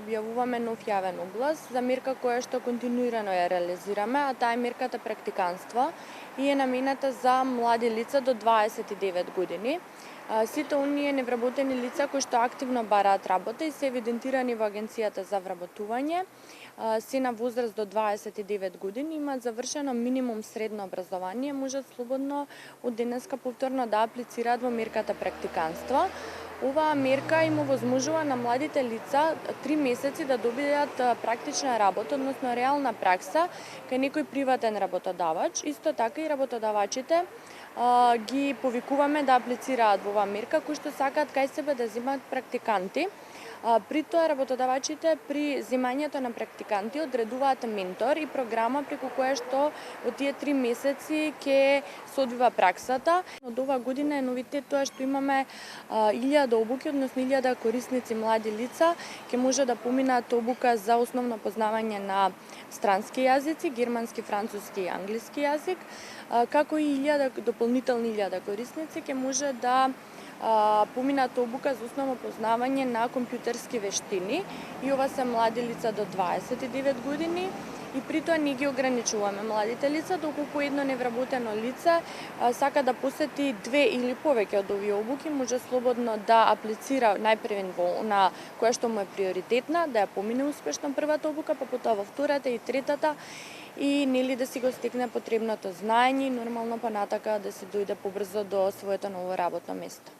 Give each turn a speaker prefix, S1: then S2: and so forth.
S1: Објавуваме нов јавен оглас за мерка која што континуирано ја реализираме, а таа е мерката практиканство и е намената за млади лица до 29 години. Сите оние невработени лица кои што активно бараат работа и се евидентирани во Агенцијата за вработување, се на возраст до 29 години, имаат завршено минимум средно образование, можат слободно од денеска повторно да аплицираат во мерката практиканство. Оваа мерка им овозможува на младите лица 3 месеци да добијат практична работа, односно реална пракса кај некој приватен работодавач. Исто така и работодавачите ги повикуваме да аплицираат во оваа мерка кои што сакаат кај себе да земат практиканти. При тоа работодавачите при земањето на практиканти одредуваат ментор и програма преку која што во тие 3 месеци ќе се одвива праксата. Од оваа година е новитет тоа што имаме 1000 обуки, односно 1000 корисници млади лица ќе може да поминат обука за основно познавање на странски јазици, германски, француски и англиски јазик, како и 1000 дополнителни 1000 корисници ќе може да поминат обука за основно познавање на компјутерски вештини и ова се млади лица до 29 години. И при тоа не ги ограничуваме младите лица, доколку едно невработено лице сака да посети 2 или повеќе од овие обуки, може слободно да аплицира најпрвен во она која што му е приоритетна, да ја помине успешно првата обука, па потоа во втората и третата и нели да си го стекне потребното знаење и нормално понатака да се дојде побрзо до своето ново работно место.